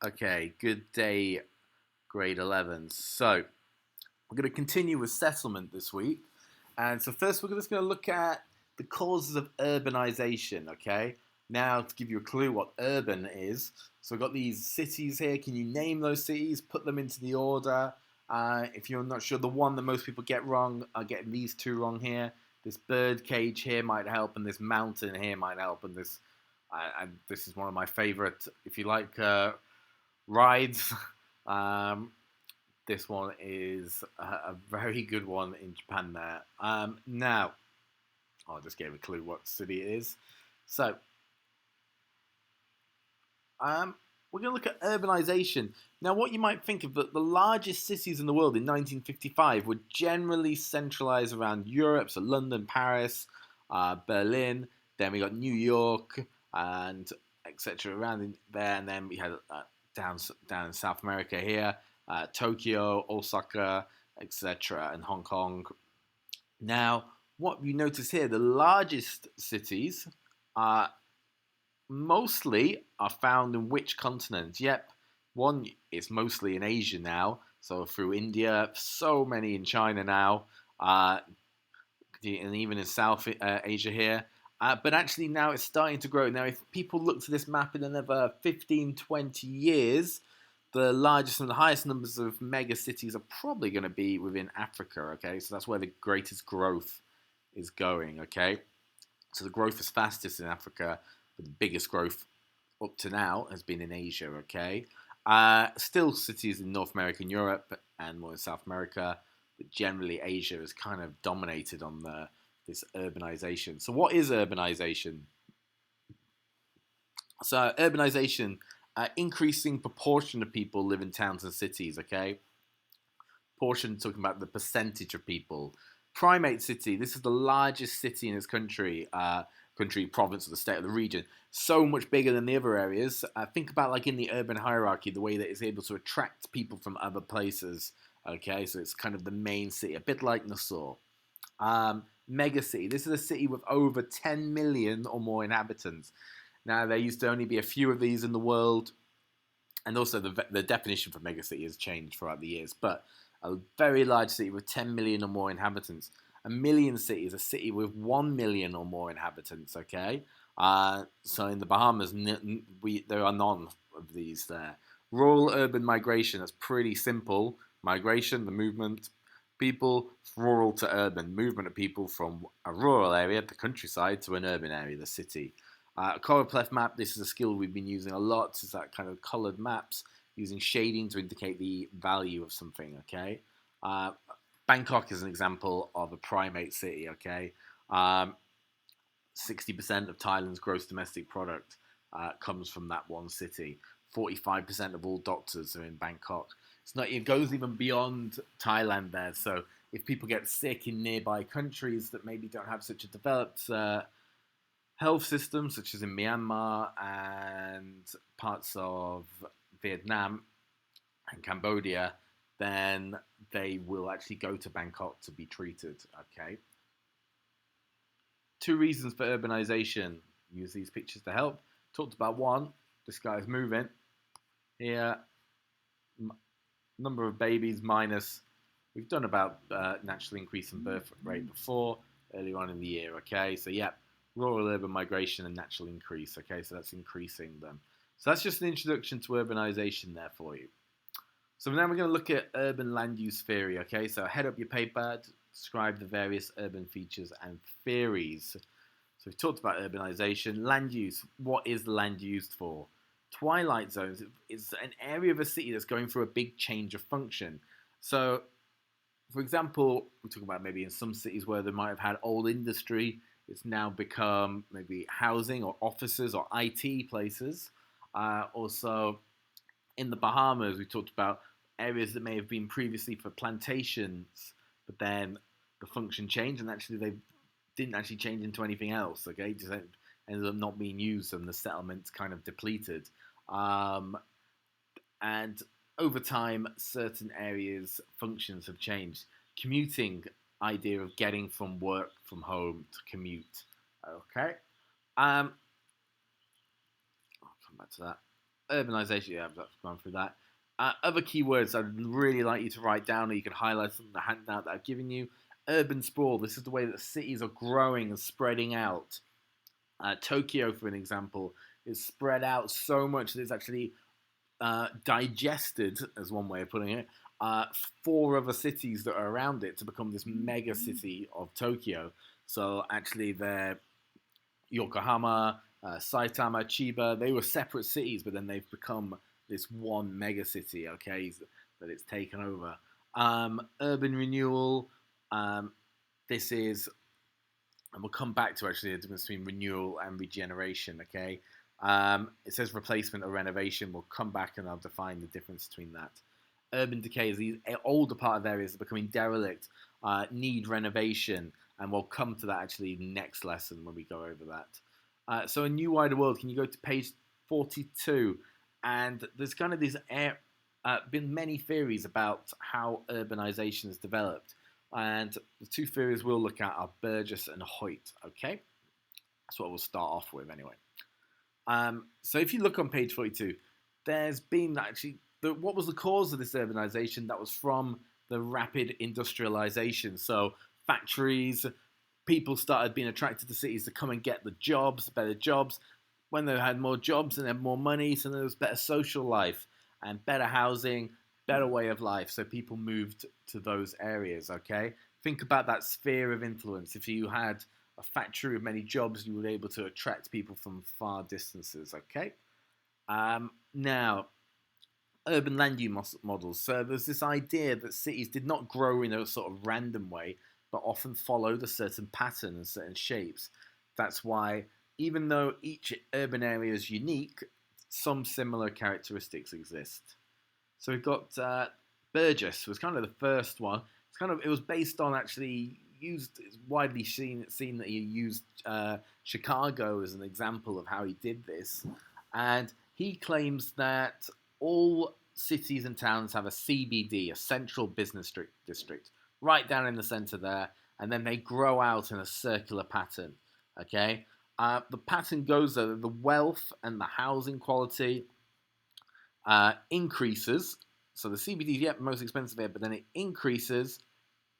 Okay, good day, grade 11. So, we're going to continue with settlement this week. And so, first, we're just going to look at the causes of urbanization, okay? Now, to give you a clue what urban is, so we've got these cities here. Can you name those cities? Put them into the order. If you're not sure, the one that most people get wrong are getting these two wrong here. This bird cage here might help, and this mountain here might help, and this is one of my favorite. If you like rides. Um, this one is a very good one in Japan there. Now, I'll just give a clue what city it is. So, um, we're going to look at urbanization. Now, what you might think of the largest cities in the world in 1955 were generally centralized around Europe, so London, Paris, Berlin. Then we got New York and etc. around there, and then we had down in South America here, Tokyo, Osaka, etc., and Hong Kong. Now, what you notice here, the largest cities are mostly are found in which continent? Yep, one is mostly in Asia now. So through India, so many in China now, and even in South Asia here. But actually now it's starting to grow. Now, if people look to this map in another 15, 20 years, the largest and the highest numbers of mega cities are probably going to be within Africa, okay? So that's where the greatest growth is going, okay? So the growth is fastest in Africa, but the biggest growth up to now has been in Asia, okay? Still cities in North America and Europe and more in South America, but generally Asia is kind of dominated on this urbanization. So what is urbanization? So urbanization, increasing proportion of people live in towns and cities, okay? Portion talking about the percentage of people. Primate city. This is the largest city in its country, province, or the state, or the region. So much bigger than the other areas. Think about like in the urban hierarchy, the way that it's able to attract people from other places. Okay, so it's kind of the main city, a bit like Nassau. Mega city. This is a city with over 10 million or more inhabitants. Now, there used to only be a few of these in the world, and also the definition for megacity has changed throughout the years. But a very large city with 10 million or more inhabitants. A million city is a city with 1 million or more inhabitants. Okay, so in the Bahamas, there are none of these there. Rural urban migration. That's pretty simple. Migration, the movement, people rural to urban, movement of people from a rural area, the countryside, to an urban area, the city. Choropleth map, this is a skill we've been using a lot. It's that kind of colored maps using shading to indicate the value of something, okay? Uh, Bangkok is an example of a primate city, okay? 60% of Thailand's gross domestic product comes from that one city. 45% of all doctors are in Bangkok. It goes even beyond Thailand there. So if people get sick in nearby countries that maybe don't have such a developed health system, such as in Myanmar and parts of Vietnam and Cambodia, then they will actually go to Bangkok to be treated. Okay. Two reasons for urbanization. Use these pictures to help. Talked about one. This guy's moving. Here, number of babies minus. We've done about natural increase in birth rate before earlier on in the year. Okay, so yeah, rural urban migration and natural increase. Okay, so that's increasing them. So that's just an introduction to urbanization there for you. So now we're going to look at urban land use theory. Okay, so head up your paper, describe the various urban features and theories. So we've talked about urbanization, land use. What is land used for? Twilight zones is an area of a city that's going through a big change of function. So, for example, we talk about maybe in some cities where they might have had old industry, it's now become maybe housing or offices or IT places. Also, in the Bahamas, we talked about areas that may have been previously for plantations, but then the function changed, and actually they didn't actually change into anything else. Okay, just ended up not being used, and the settlements kind of depleted. Um, and over time, certain areas' functions have changed. Commuting idea of getting from work from home to commute. Okay, I'll come back to that. urbanization, yeah, I've gone through that. Other keywords I'd really like you to write down, or you can highlight some of the handout that I've given you. Urban sprawl. This is the way that cities are growing and spreading out. Tokyo, for an example, is spread out so much that it's actually digested, as one way of putting it, four other cities that are around it to become this mega city of Tokyo. So actually, they're Yokohama, Saitama, Chiba, they were separate cities, but then they've become this one mega city, okay, that it's taken over. Urban renewal, this is, and we'll come back to actually the difference between renewal and regeneration, okay? It says replacement or renovation. We'll come back and I'll define the difference between that. Urban decay is these older part of areas are becoming derelict, need renovation, and we'll come to that actually next lesson when we go over that. So a new wider world, can you go to page 42? And there's kind of been many theories about how urbanization has developed. And the two theories we'll look at are Burgess and Hoyt, okay? That's what we'll start off with anyway. So if you look on page 42, there's been actually, what was the cause of this urbanization? That was from the rapid industrialization. So factories, people started being attracted to cities to come and get the jobs, better jobs. When they had more jobs and had more money, so there was better social life and better housing, better way of life. So people moved to those areas, okay? Think about that sphere of influence. If you had a factory with many jobs, you were able to attract people from far distances, okay? Now, urban land use models. So there's this idea that cities did not grow in a sort of random way, but often followed a certain pattern and certain shapes. That's why, even though each urban area is unique, some similar characteristics exist. So we've got Burgess was kind of the first one. It was based on actually it's widely seen that he used Chicago as an example of how he did this, and he claims that all cities and towns have a CBD, a central business district, right down in the center there, and then they grow out in a circular pattern. Okay, the pattern goes that the wealth and the housing quality increases. So the CBD is yet most expensive here, but then it increases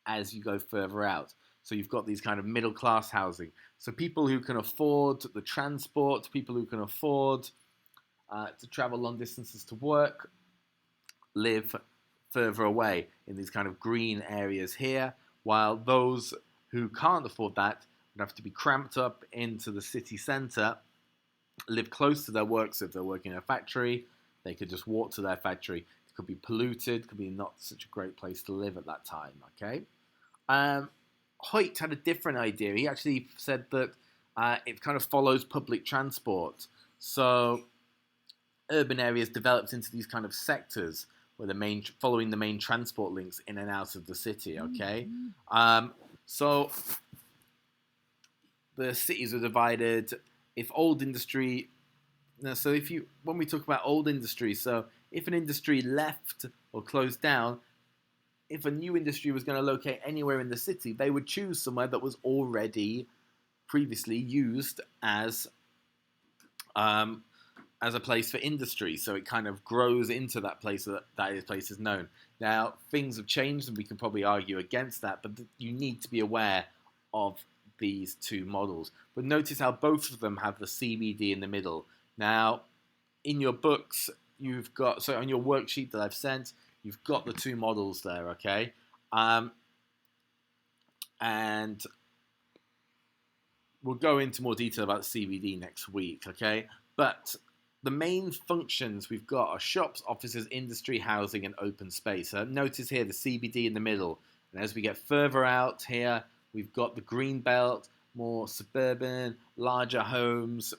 as you go further out. So you've got these kind of middle class housing. So people who can afford the transport, people who can afford to travel long distances to work, live further away in these kind of green areas here, while those who can't afford that would have to be cramped up into the city centre, live close to their work. So if they're working in a factory, they could just walk to their factory. It could be polluted, could be not such a great place to live at that time, okay? Hoyt had a different idea. He actually said that it kind of follows public transport. So urban areas developed into these kind of sectors where following the main transport links in and out of the city, okay? So the cities are divided. If old industry, so when we talk about old industry, so if an industry left or closed down, if a new industry was going to locate anywhere in the city, they would choose somewhere that was already previously used as a place for industry. So it kind of grows into that place that place is known. Now, things have changed, and we can probably argue against that, but you need to be aware of these two models. But notice how both of them have the CBD in the middle. Now, in your books, you've got, so on your worksheet that I've sent, you've got the two models there, okay? And we'll go into more detail about CBD next week, okay? But the main functions we've got are shops, offices, industry, housing, and open space. So notice here the CBD in the middle. And as we get further out here, we've got the green belt, more suburban, larger homes,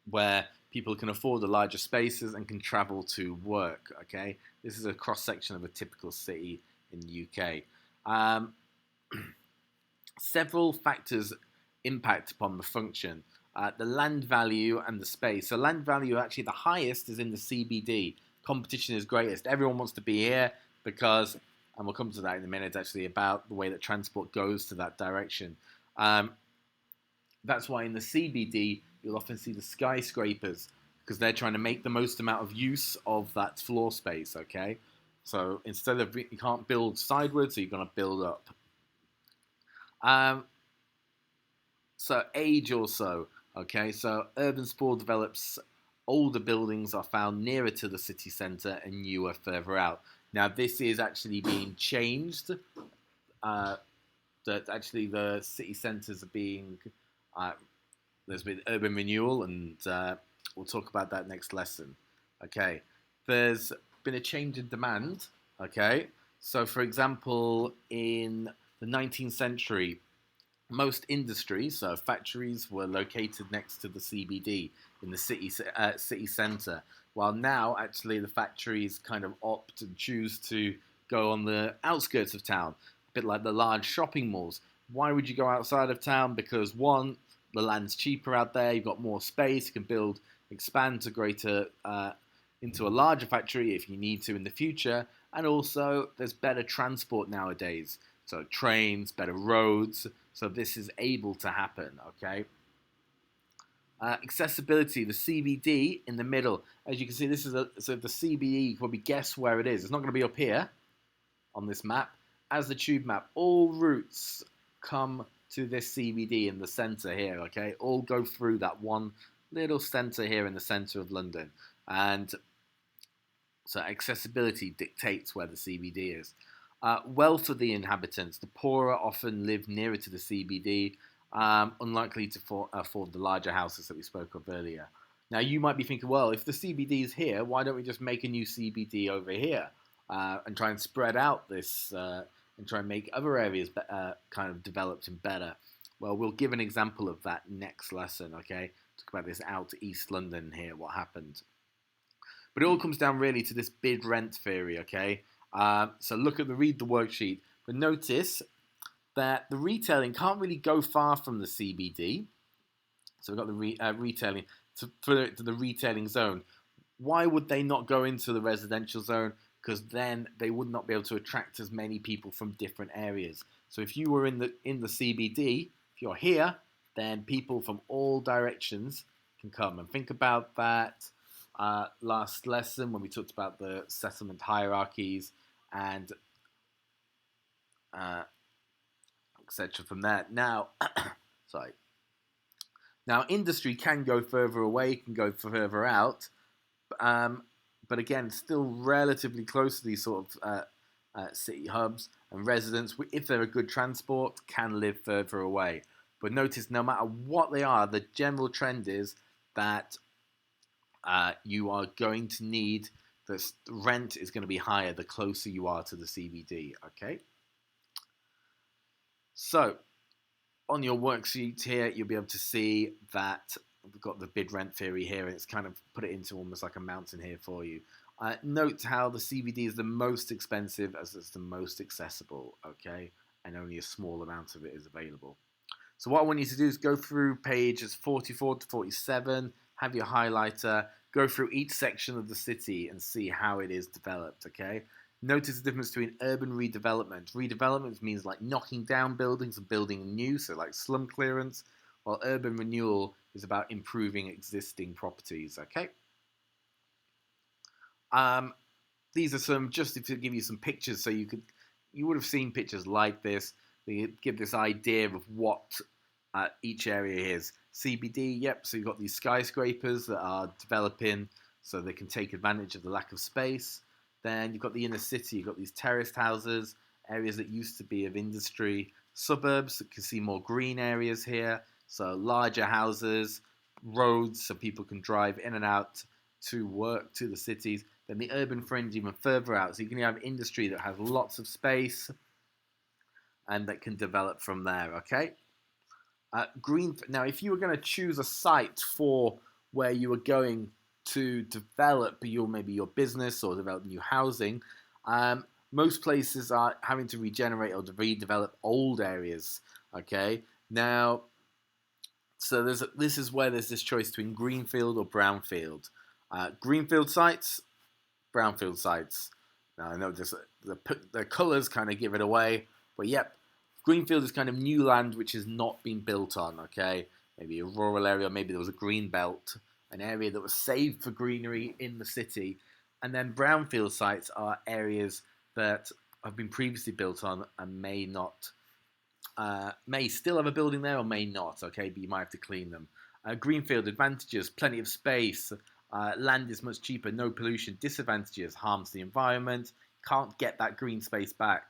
where people can afford the larger spaces and can travel to work, okay? This is a cross-section of a typical city in the UK. Several factors impact upon the function. The land value and the space. So land value, actually the highest is in the CBD. Competition is greatest. Everyone wants to be here because, and we'll come to that in a minute actually, about the way that transport goes to that direction. That's why in the CBD, you'll often see the skyscrapers because they're trying to make the most amount of use of that floor space, okay? So instead of, you can't build sideways, so you're going to build up. So age also, okay? So urban sprawl develops, older buildings are found nearer to the city centre and newer further out. Now this is actually being changed, that actually the city centres are being, there's been urban renewal, and we'll talk about that next lesson. Okay, there's been a change in demand. Okay, so for example, in the 19th century, most industries, so factories, were located next to the CBD in the city centre. While now, actually, the factories kind of opt and choose to go on the outskirts of town, a bit like the large shopping malls. Why would you go outside of town? Because one, the land's cheaper out there. You've got more space. You can build, expand to greater, into a larger factory if you need to in the future. And also, there's better transport nowadays. So trains, better roads. So this is able to happen, okay? Accessibility, the CBD in the middle. As you can see, this is so the CBD, you can probably guess where it is. It's not going to be up here on this map. As the tube map, all routes come to this CBD in the centre here, okay? All go through that one little centre here in the centre of London. And so accessibility dictates where the CBD is. Wealth of the inhabitants. The poorer often live nearer to the CBD, unlikely to afford the larger houses that we spoke of earlier. Now, you might be thinking, well, if the CBD is here, why don't we just make a new CBD over here and try and spread out this and try and make other areas kind of developed and better? Well, we'll give an example of that next lesson, okay? Talk about this out to East London here, what happened. But it all comes down really to this bid rent theory, okay? So read the worksheet. But notice that the retailing can't really go far from the CBD. So we've got the retailing to the retailing zone. Why would they not go into the residential zone? Because then they would not be able to attract as many people from different areas. So if you were in the CBD, if you're here, then people from all directions can come. And think about that last lesson when we talked about the settlement hierarchies and etc. from there. Now, sorry. Now, industry can go further away, can go further out, but again, still relatively close to these sort of city hubs, and residents, if they're a good transport, can live further away. But notice, no matter what they are, the general trend is that you are going to need, the rent is going to be higher the closer you are to the CBD, okay? So, on your worksheet here, you'll be able to see that we've got the bid rent theory here, and it's kind of put it into almost like a mountain here for you. Note how the CBD is the most expensive as it's the most accessible, okay? And only a small amount of it is available. So what I want you to do is go through pages 44 to 47, have your highlighter, go through each section of the city and see how it is developed, okay? Notice the difference between urban redevelopment. Redevelopment means like knocking down buildings and building new, so like slum clearance, while urban renewal is about improving existing properties, okay? These are some, just to give you some pictures, so you would have seen pictures like this. They give this idea of what each area is. CBD, yep, so you've got these skyscrapers that are developing so they can take advantage of the lack of space. Then you've got the inner city, you've got these terraced houses, areas that used to be of industry. Suburbs, you can see more green areas here, so larger houses, roads so people can drive in and out to work, to the cities. Then the urban fringe even further out, so you can have industry that has lots of space and that can develop from there, okay? Now, if you were going to choose a site for where you were going to develop maybe your business or develop new housing, most places are having to regenerate or to redevelop old areas, okay? Now, so this is where there's this choice between greenfield or brownfield. Greenfield sites, brownfield sites. Now, I know just the colours kind of give it away, but yep, greenfield is kind of new land which has not been built on, okay? Maybe a rural area, maybe there was a green belt an area that was saved for greenery in the city. And then brownfield sites are areas that have been previously built on and may not, may still have a building there or may not, okay, but you might have to clean them. Greenfield advantages, plenty of space, land is much cheaper, no pollution. Disadvantages, harms the environment, can't get that green space back.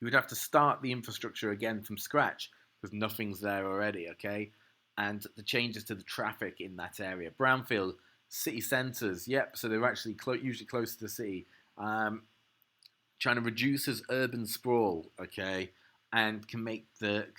You would have to start the infrastructure again from scratch because nothing's there already, okay? And the changes to the traffic in that area. Brownfield, city centres, yep, so they're actually usually close to the city. Trying to reduce as urban sprawl, okay, and can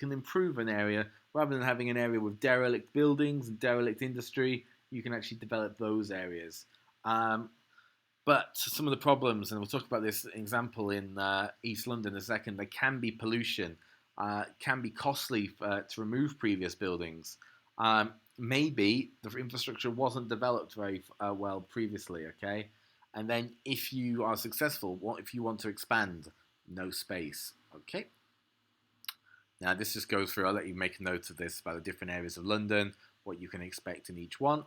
improve an area rather than having an area with derelict buildings and derelict industry. You can actually develop those areas. But some of the problems, and we'll talk about this example in East London in a second, there can be pollution, can be costly to remove previous buildings. Maybe the infrastructure wasn't developed very well previously, okay? And then if you are successful, what if you want to expand? No space, okay? Now this just goes through, I'll let you make a note of this about the different areas of London, what you can expect in each one.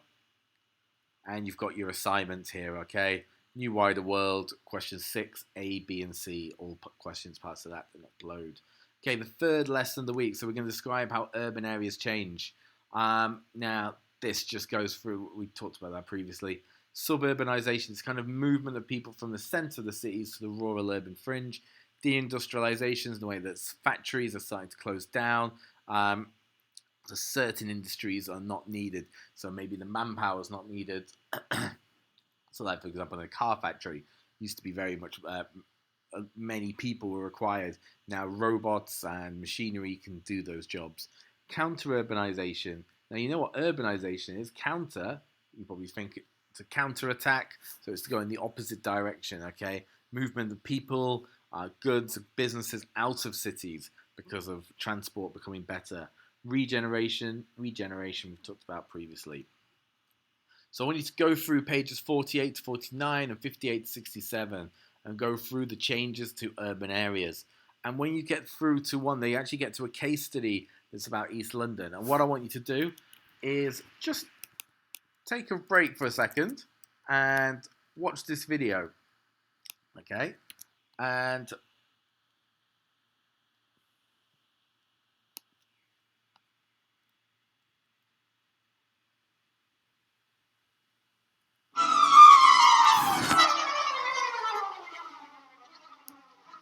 And you've got your assignments here, okay? New Wider World, question 6, A, B, and C, all questions parts of that upload. Okay, the third lesson of the week. So we're going to describe how urban areas change. Now, this just goes through, we talked about that previously. Suburbanization is kind of movement of people from the centre of the cities to the rural urban fringe. Deindustrialization is the way that factories are starting to close down. So certain industries are not needed. So maybe the manpower is not needed. So like, for example, in a car factory, used to be very much, many people were required. Now robots and machinery can do those jobs. Counter-urbanization. Now you know what urbanization is. Counter, you probably think it's a counter-attack, so it's to go in the opposite direction, okay? Movement of people, goods, businesses out of cities because of transport becoming better. Regeneration we've talked about previously. So I want you to go through pages 48 to 49 and 58 to 67 and go through the changes to urban areas. And when you get through to one, they actually get to a case study that's about East London. And what I want you to do is just take a break for a second and watch this video, okay? And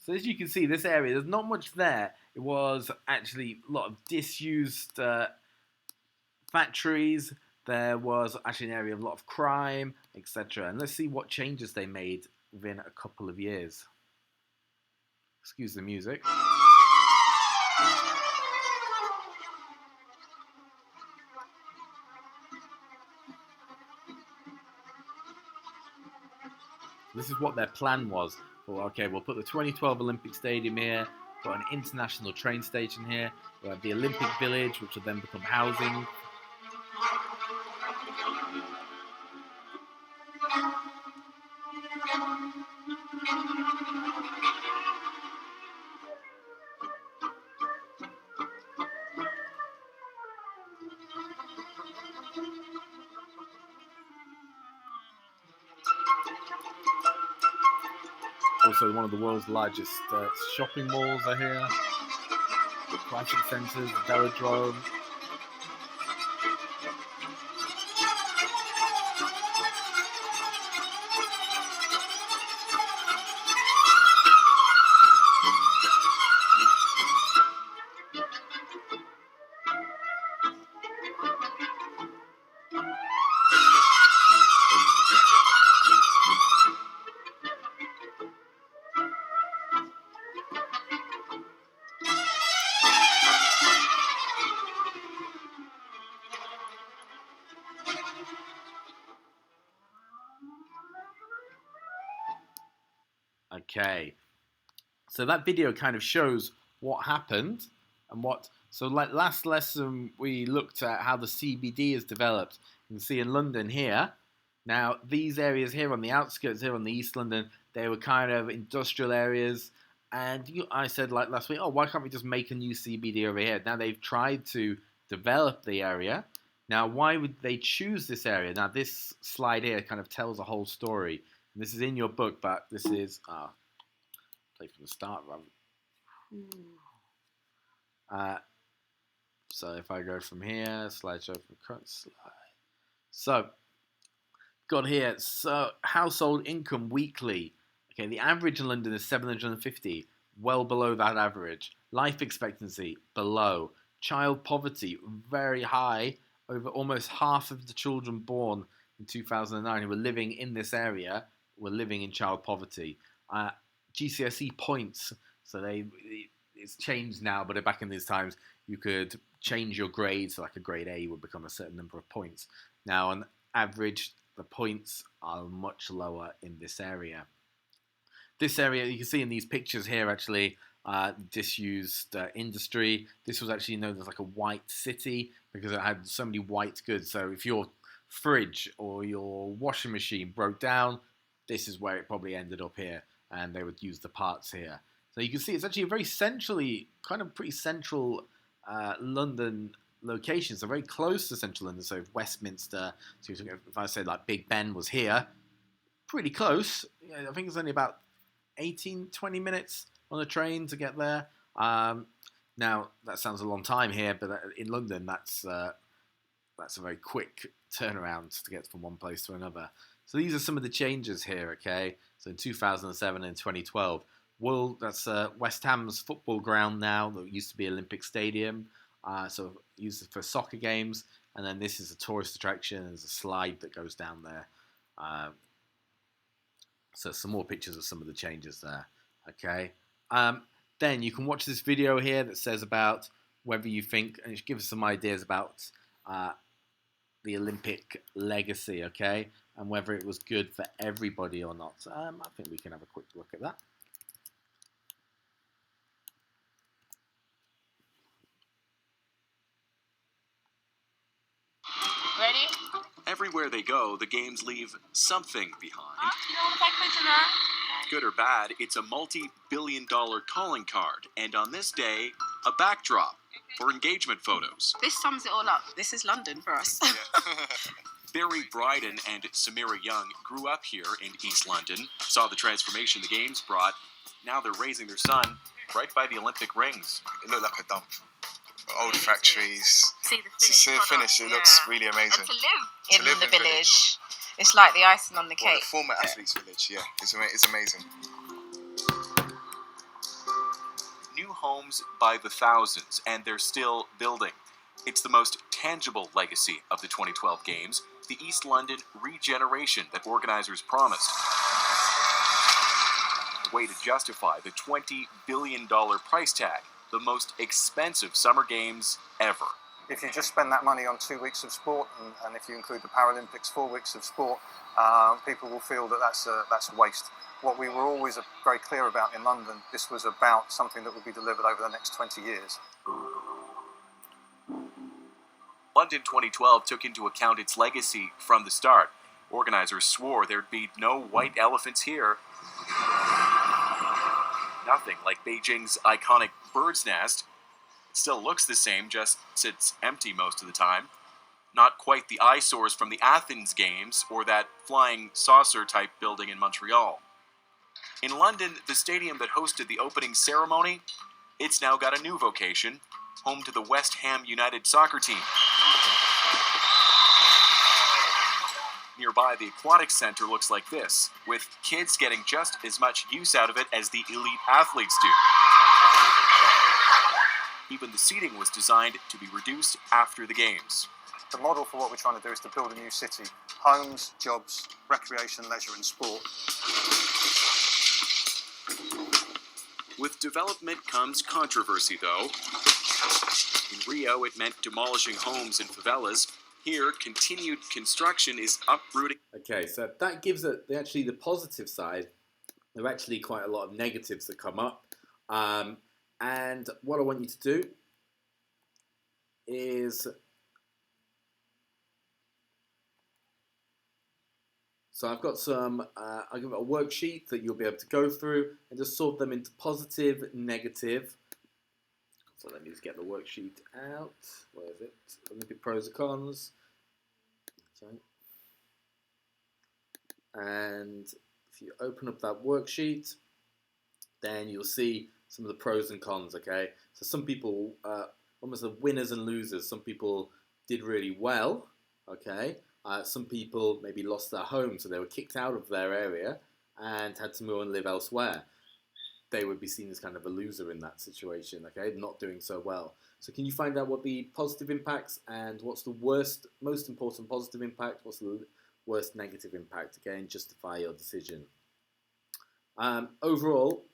so as you can see, this area, there's not much there. It was actually a lot of disused factories. There was actually an area of a lot of crime, etc. And let's see what changes they made within a couple of years. Excuse the music. This is what their plan was. Well, okay, we'll put the 2012 Olympic Stadium here, put an international train station here, we'll have the Olympic Village, which will then become housing. Also, one of the world's largest shopping malls are here. Classic centres, velodrome. Okay, so that video kind of shows what happened and what. So like last lesson, we looked at how the CBD is developed. You can see in London here. Now these areas here on the outskirts here on the East London, they were kind of industrial areas. And I said like last week, oh, why can't we just make a new CBD over here? Now they've tried to develop the area, Now, why would they choose this area? Now, this slide here kind of tells a whole story. And this is in your book, but this is play from the start rather. So if I go from here, slideshow from current slide. So, got here. So, household income weekly. Okay, the average in London is 750, well below that average. Life expectancy, below. Child poverty, very high. Over almost half of the children born in 2009 who were living in this area were living in child poverty. GCSE points, so it's changed now, but back in these times, you could change your grade, so like a grade A would become a certain number of points. Now, on average, the points are much lower in this area. This area, you can see in these pictures here, actually, disused industry. This was actually known as like a white city because it had so many white goods. So if your fridge or your washing machine broke down, this is where it probably ended up here, and they would use the parts here. So you can see it's actually a very centrally, kind of pretty central London location. So very close to central London. So Westminster, so if I said like Big Ben was here, pretty close. I think it's only about 18-20 minutes on a train to get there. Now that sounds a long time here, but in London that's a very quick turnaround to get from one place to another. So these are some of the changes here. Okay, so in 2007 and 2012, that's West Ham's football ground now that used to be Olympic Stadium. So used for soccer games, and then this is a tourist attraction. There's a slide that goes down there. So some more pictures of some of the changes there. Okay. Then you can watch this video here that says about whether you think, and it gives us some ideas about the Olympic legacy, okay, and whether it was good for everybody or not. I think we can have a quick look at that. Ready? Everywhere they go, the games leave something behind. Good or bad, it's a multi-billion-dollar calling card, and on this day, a backdrop for engagement photos. This sums it all up. This is London for us. Barry Bryden and Samira Young grew up here in East London, saw the transformation the games brought. Now they're raising their son right by the Olympic rings. It looked like a dump. Old factories. See the finish, it looks really amazing. And to live in the village. It's like the icing on the cake. Well, the former athletes' village, yeah, it's amazing. New homes by the thousands, and they're still building. It's the most tangible legacy of the 2012 Games, the East London regeneration that organizers promised. A way to justify the $20 billion price tag, the most expensive summer games ever. If you just spend that money on 2 weeks of sport, and if you include the Paralympics, 4 weeks of sport, people will feel that that's a waste. What we were always very clear about in London, this was about something that would be delivered over the next 20 years. London 2012 took into account its legacy from the start. Organizers swore there'd be no white elephants here. Nothing like Beijing's iconic bird's nest. It still looks the same, just sits empty most of the time. Not quite the eyesores from the Athens Games or that flying saucer-type building in Montreal. In London, the stadium that hosted the opening ceremony, it's now got a new vocation, home to the West Ham United soccer team. Nearby, the aquatic center looks like this, with kids getting just as much use out of it as the elite athletes do. Even the seating was designed to be reduced after the games. The model for what we're trying to do is to build a new city. Homes, jobs, recreation, leisure and sport. With development comes controversy, though. In Rio, it meant demolishing homes in favelas. Here, continued construction is uprooting. Okay, so that gives it actually the positive side. There are actually quite a lot of negatives that come up. And what I want you to do is... So I've got I'll give it a worksheet that you'll be able to go through and just sort them into positive, negative. So let me just get the worksheet out. Where is it? Olympic pros and cons. Okay. And if you open up that worksheet, then you'll see some of the pros and cons, okay? So some people, almost the winners and losers, some people did really well, okay? Some people maybe lost their home, so they were kicked out of their area and had to move and live elsewhere. They would be seen as kind of a loser in that situation, okay? Not doing so well. So can you find out what the positive impacts and what's the worst, most important positive impact, what's the worst negative impact, okay, and justify your decision. Overall,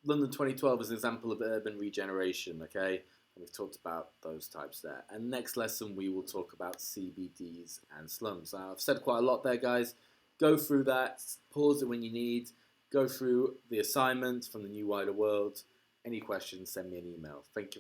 London 2012 is an example of urban regeneration, okay? And we've talked about those types there. And next lesson, we will talk about CBDs and slums. Now, I've said quite a lot there, guys. Go through that, pause it when you need, go through the assignment from the New Wider World. Any questions, send me an email. Thank you.